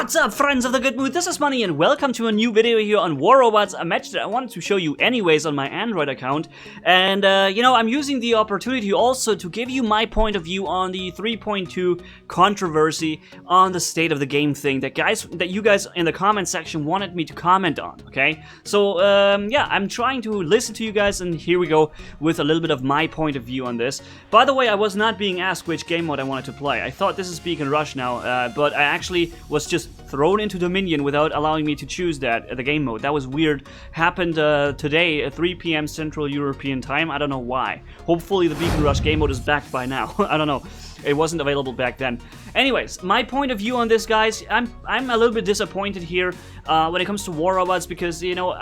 What's up, friends of the good mood? This is Manni and welcome to a new video here on War Robots, a match that I wanted to show you anyways on my Android account. And, you know, I'm using the opportunity also to give you my point of view on the 3.2 controversy on the state of the game thing that you guys in the comment section wanted me to comment on, okay? So, yeah, I'm trying to listen to you guys, and here we go with a little bit of my point of view on this. By the way, I was not being asked which game mode I wanted to play. I thought this is Speak and Rush now, but I actually was just thrown into Dominion without allowing me to choose the game mode. That was weird. Happened today at 3 p.m. Central European Time. I don't know why. Hopefully the Beacon Rush game mode is back by now. I don't know. It wasn't available back then. Anyways, my point of view on this, guys, I'm a little bit disappointed here when it comes to War Robots because, you know,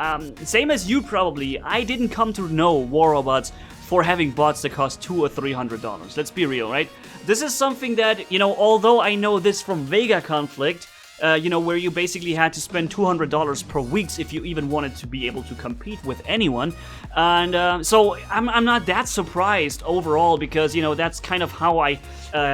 same as you probably, I didn't come to know War Robots for having bots that cost $200 or $300. Let's be real, right? This is something that, you know, although I know this from Vega Conflict, you know, where you basically had to spend $200 per week if you even wanted to be able to compete with anyone. And so I'm not that surprised overall because, you know, that's kind of how I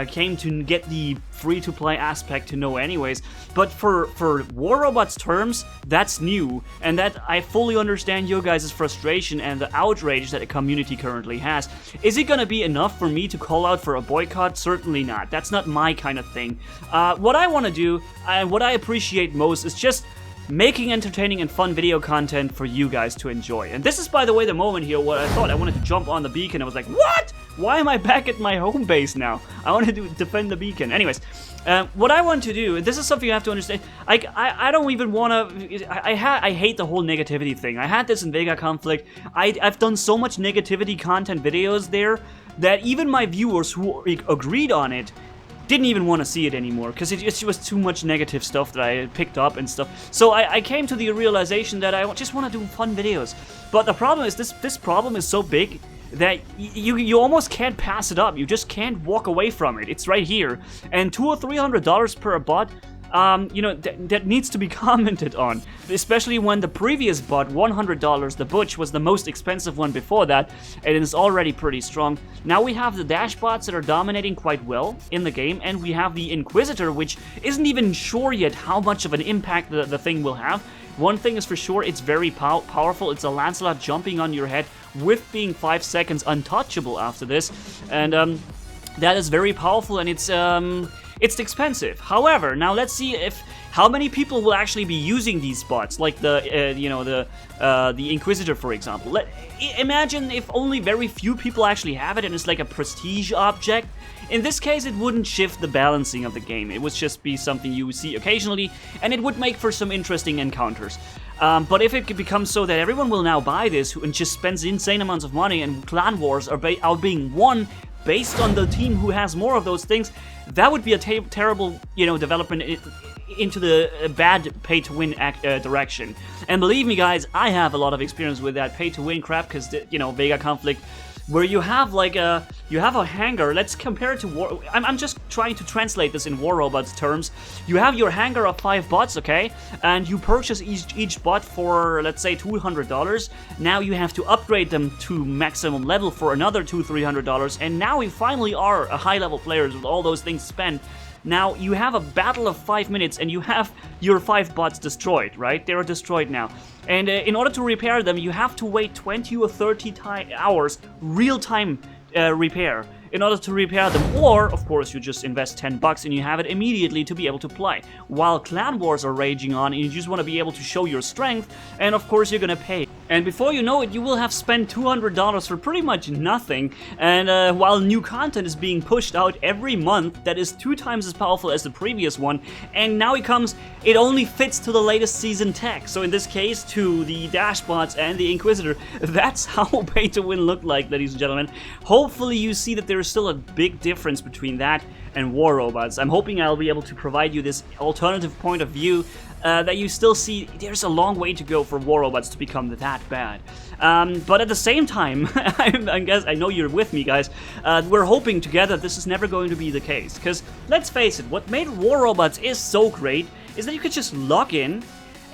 came to get the free-to-play aspect to know anyways. But for War Robots terms, that's new, and that I fully understand your guys' frustration and the outrage that the community currently has. Is it gonna be enough for me to call out for a boycott? Certainly not. That's not my kind of thing. What I want to do, and what I appreciate most, is just making entertaining and fun video content for you guys to enjoy. And this is, by the way, the moment here where I thought I wanted to jump on the beacon. I was like, what? Why am I back at my home base now? I wanted to defend the beacon. Anyways, what I want to do, and this is something you have to understand, I don't even want to, I hate the whole negativity thing. I had this in Vega Conflict. I've done so much negativity content videos there that even my viewers who agreed on it didn't even want to see it anymore because it was too much negative stuff that I picked up and stuff. So I came to the realization that I just want to do fun videos. But the problem is this problem is so big that you almost can't pass it up. You just can't walk away from it. It's right here. And $200 or $300 per bot, you know, that needs to be commented on, especially when the previous bot, $100, the Butch, was the most expensive one before that, and it is already pretty strong. Now we have the Dash bots that are dominating quite well in the game, and we have the Inquisitor, which isn't even sure yet how much of an impact the thing will have. One thing is for sure, it's very powerful. It's a Lancelot jumping on your head with being 5 seconds untouchable after this, and that is very powerful, and it's expensive. However, now let's see how many people will actually be using these bots, like the you know, the Inquisitor, for example. Imagine if only very few people actually have it and it's like a prestige object. In this case, it wouldn't shift the balancing of the game. It would just be something you would see occasionally, and it would make for some interesting encounters. But if it becomes so that everyone will now buy this and just spends insane amounts of money, and clan wars are being won based on the team who has more of those things, that would be a terrible, you know, development into the bad pay-to-win direction. And believe me, guys, I have a lot of experience with that pay-to-win crap because, you know, Vega Conflict, where you have like a hangar. Let's compare it to War. I'm just trying to translate this in War Robots terms. You have your hangar of 5 bots, okay, and you purchase each bot for, let's say, $200. Now you have to upgrade them to maximum level for another $200-300, and now we finally are a high-level players with all those things spent. Now, you have a battle of 5 minutes and you have your 5 bots destroyed, right? They are destroyed now. And in order to repair them, you have to wait 20 or 30 hours real-time repair in order to repair them. Or, of course, you just invest $10 and you have it immediately to be able to play. While clan wars are raging on and you just want to be able to show your strength, and of course you're gonna pay. And before you know it, you will have spent $200 for pretty much nothing. And while new content is being pushed out every month, that is 2 times as powerful as the previous one. And now it only fits to the latest season tech. So in this case, to the Dash bots and the Inquisitor. That's how pay to win looked like, ladies and gentlemen. Hopefully you see that there is still a big difference between that and War Robots. I'm hoping I'll be able to provide you this alternative point of view that you still see there's a long way to go for War Robots to become that bad. But at the same time, I know you're with me, guys, we're hoping together this is never going to be the case. Because, let's face it, what made War Robots is so great is that you could just log in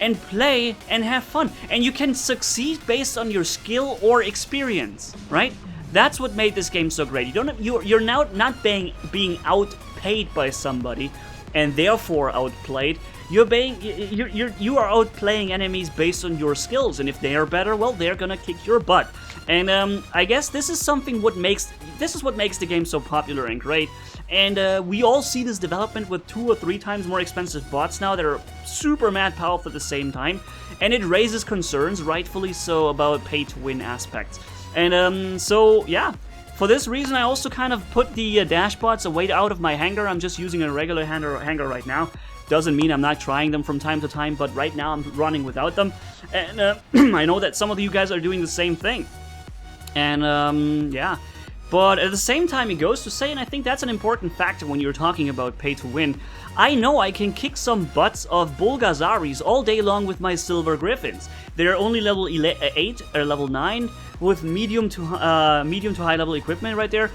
and play and have fun. And you can succeed based on your skill or experience, right? That's what made this game so great. You're now not being outpaid by somebody and therefore outplayed. you are outplaying enemies based on your skills, and if they are better, well, they're gonna kick your butt. And I guess this is what makes the game so popular and great. And we all see this development with 2 or 3 times more expensive bots now that are super mad powerful at the same time, and it raises concerns, rightfully so, about pay-to-win aspects. And so yeah. For this reason, I also kind of put the dash bots away out of my hangar. I'm just using a regular hangar right now. Doesn't mean I'm not trying them from time to time, but right now I'm running without them. And I know that some of you guys are doing the same thing. And yeah. But at the same time, it goes to say, and I think that's an important factor when you're talking about pay to win, I know I can kick some butts of Bulgazaris all day long with my Silver Griffins. They're only level 8 or level 9 with medium to high level equipment right there.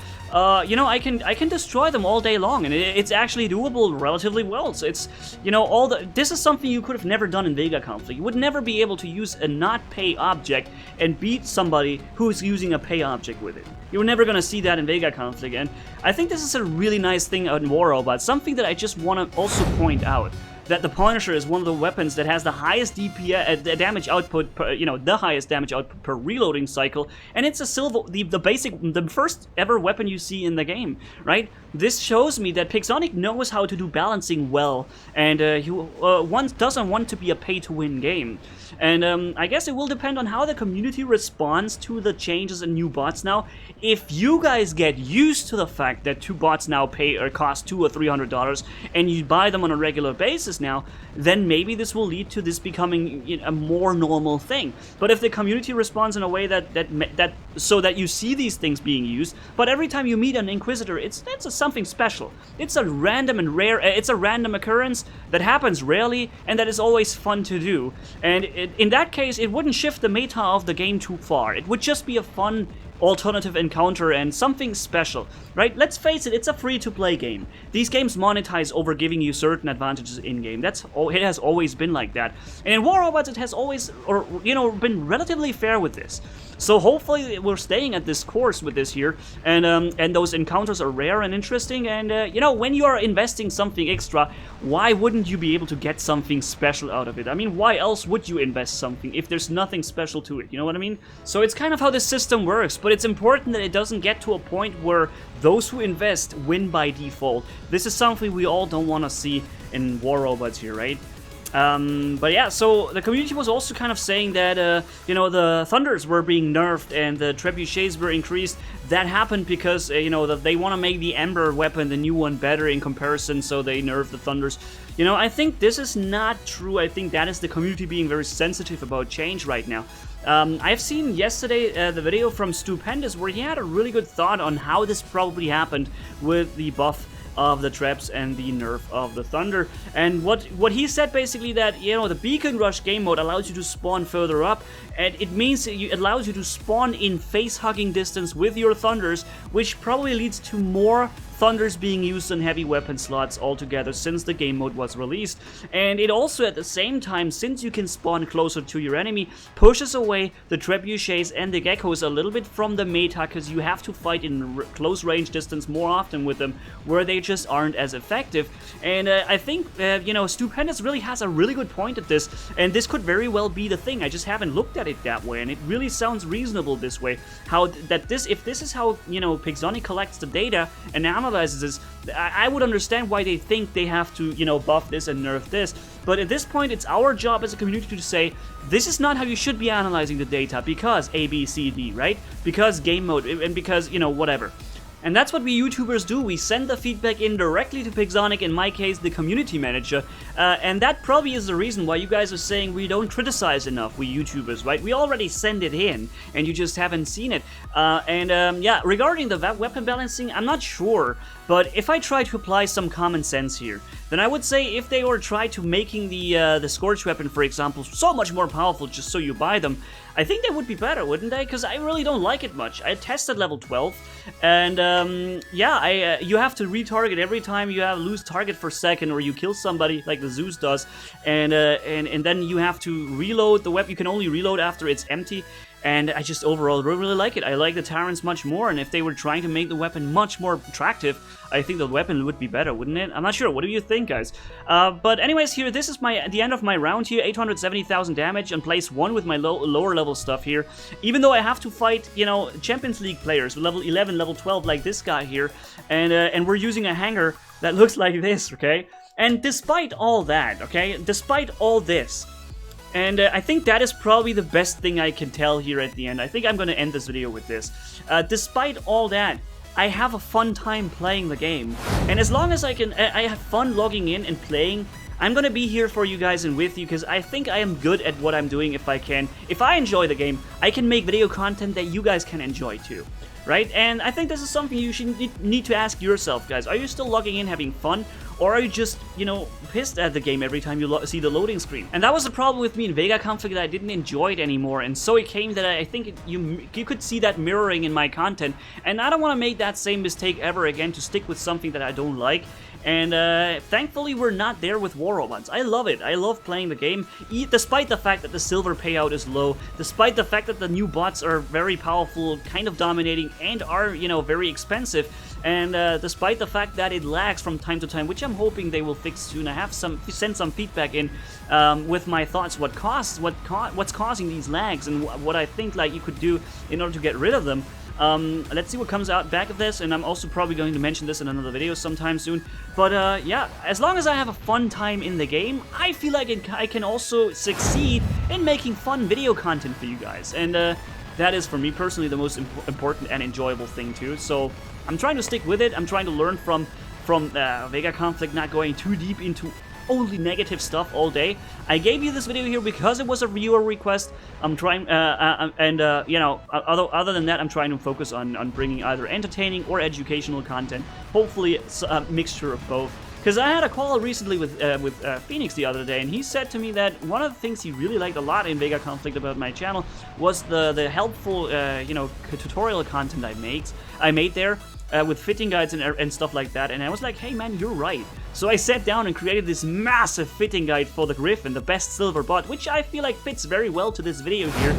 You know, I can destroy them all day long, and it's actually doable relatively well. So it's, you know, this is something you could have never done in Vega Conflict. You would never be able to use a not pay object and beat somebody who's using a pay object with it. You're never gonna see that in Vega Conflict, and I think this is a really nice thing in War Robots. Something that I just want to also point out, that the Punisher is one of the weapons that has the highest DPS damage output per, you know, the highest damage output per reloading cycle, and it's a the first ever weapon you see in the game, right? This shows me that Pixonic knows how to do balancing well, and he doesn't want to be a pay-to-win game. And I guess it will depend on how the community responds to the changes and new bots now. If you guys get used to the fact that 2 bots now cost $200 or $300, and you buy them on a regular basis now, then maybe this will lead to this becoming, you know, a more normal thing. But if the community responds in a way so that you see these things being used, but every time you meet an Inquisitor, it's something special. It's a random and rare. It's a random occurrence that happens rarely, and that is always fun to do. And in that case, it wouldn't shift the meta of the game too far. It would just be a fun alternative encounter and something special, right? Let's face it, it's a free-to-play game. These games monetize over giving you certain advantages in-game. It has always been like that. And in War Robots, it has always, been relatively fair with this. So hopefully we're staying at this course with this here, and those encounters are rare and interesting, and when you are investing something extra, why wouldn't you be able to get something special out of it? I mean, why else would you invest something if there's nothing special to it, you know what I mean? So it's kind of how this system works, but it's important that it doesn't get to a point where those who invest win by default. This is something we all don't want to see in War Robots here, right? But yeah, so the community was also kind of saying that, the Thunders were being nerfed and the Trebuchets were increased. That happened because, that they want to make the Ember weapon, the new one, better in comparison, so they nerfed the Thunders. You know, I think this is not true. I think that is the community being very sensitive about change right now. I've seen yesterday the video from Stupendous where he had a really good thought on how this probably happened with the buff of the Traps and the nerf of the Thunder. And what he said basically that, the Beacon Rush game mode allows you to spawn further up, and it means it allows you to spawn in face-hugging distance with your Thunders, which probably leads to more Thunders being used in heavy weapon slots altogether since the game mode was released. And it also, at the same time, since you can spawn closer to your enemy, pushes away the Trebuchets and the Geckos a little bit from the meta, because you have to fight in close range distance more often with them, where they just aren't as effective. And I think, Stupendous really has a really good point at this, and this could very well be the thing. I just haven't looked at it that way, and it really sounds reasonable this way. If this is how, Pixonic collects the data and analyzes this, I would understand why they think they have to, buff this and nerf this. But at this point, it's our job as a community to say, this is not how you should be analyzing the data, because A, B, C, D, right? Because game mode, and because, whatever. And that's what we YouTubers do. We send the feedback in directly to Pixonic, in my case, the community manager. And that probably is the reason why you guys are saying we don't criticize enough, we YouTubers, right? We already send it in, and you just haven't seen it. Yeah, regarding the weapon balancing, I'm not sure. But if I try to apply some common sense here, then I would say if they were try to making the Scorch weapon, for example, so much more powerful just so you buy them, I think they would be better, wouldn't they? Because I really don't like it much. I tested level 12, and you have to retarget every time you lose target for a second, or you kill somebody like the Zeus does, and then you have to reload the weapon. You can only reload after it's empty. And I just overall really like it. I like the Tyrants much more, and if they were trying to make the weapon much more attractive, I think the weapon would be better, wouldn't it? I'm not sure. What do you think, guys? But anyways, here, this is the end of my round here. 870,000 damage on place 1 with my lower level stuff here. Even though I have to fight, you know, Champions League players with level 11, level 12 like this guy here, and we're using a hanger that looks like this, okay? And despite all that, okay, despite all this, and I think that is probably the best thing I can tell here at the end. I think I'm going to end this video with this. Despite all that, I have a fun time playing the game. And as long as I have fun logging in and playing, I'm going to be here for you guys and with you, because I think I am good at what I'm doing if I can. If I enjoy the game, I can make video content that you guys can enjoy too. Right? And I think this is something you should need to ask yourself, guys. Are you still logging in having fun? Or are you just, you know, pissed at the game every time you see the loading screen? And that was the problem with me in Vega Conflict, that I didn't enjoy it anymore. And so it came that I think you could see that mirroring in my content. And I don't want to make that same mistake ever again, to stick with something that I don't like. And thankfully we're not there with War Robots. I love it. I love playing the game, despite the fact that the silver payout is low, despite the fact that the new bots are very powerful, kind of dominating, and are, you know, very expensive, and despite the fact that it lags from time to time, which I'm hoping they will fix soon. I have sent some feedback in with my thoughts, what's causing these lags, and what I think like you could do in order to get rid of them. Let's see what comes out back of this, and I'm also probably going to mention this in another video sometime soon. But yeah, as long as I have a fun time in the game, I feel like I can also succeed in making fun video content for you guys. And that is, for me personally, the most important and enjoyable thing too. So I'm trying to stick with it. I'm trying to learn from Vega Conflict, not going too deep into only negative stuff all day. I gave you this video here because it was a viewer request. I'm trying, you know, other than that, I'm trying to focus on bringing either entertaining or educational content. Hopefully, it's a mixture of both. Because I had a call recently with Phoenix the other day, and he said to me that one of the things he really liked a lot in Vega Conflict about my channel was the helpful, you know, tutorial content I made there. With fitting guides and stuff like that, and I was like, hey man, you're right. So I sat down and created this massive fitting guide for the Griffin, the best silver bot, which I feel like fits very well to this video here,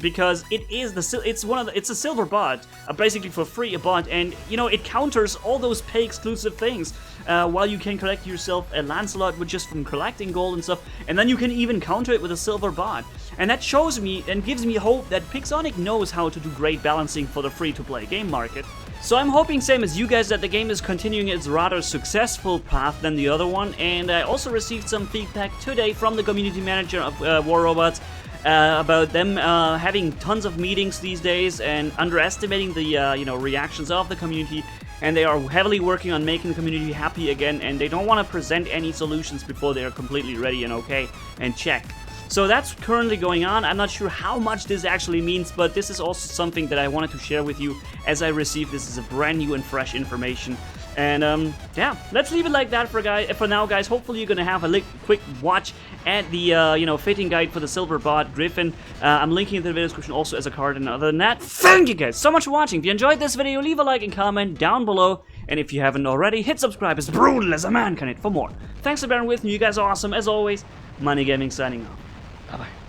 because it's a silver bot, basically for free, a bot, and you know, it counters all those pay exclusive things, while you can collect yourself a Lancelot with just from collecting gold and stuff, and then you can even counter it with a silver bot. And that shows me and gives me hope that Pixonic knows how to do great balancing for the free-to-play game market. So I'm hoping, same as you guys, that the game is continuing its rather successful path than the other one, and I also received some feedback today from the community manager of War Robots about them having tons of meetings these days and underestimating the you know, reactions of the community, and they are heavily working on making the community happy again, and they don't want to present any solutions before they are completely ready and okay and check. So that's currently going on. I'm not sure how much this actually means, but this is also something that I wanted to share with you as I received this as a brand new and fresh information. And yeah, let's leave it like that for now, guys. Hopefully you're gonna have a quick watch at the you know, fitting guide for the silver bot Griffin. I'm linking in the video description also as a card. And other than that, thank you guys so much for watching. If you enjoyed this video, leave a like and comment down below. And if you haven't already, hit subscribe as brutal as a man can hit for more. Thanks for bearing with me. You guys are awesome as always. Manni-Gaming signing off. Bye-bye.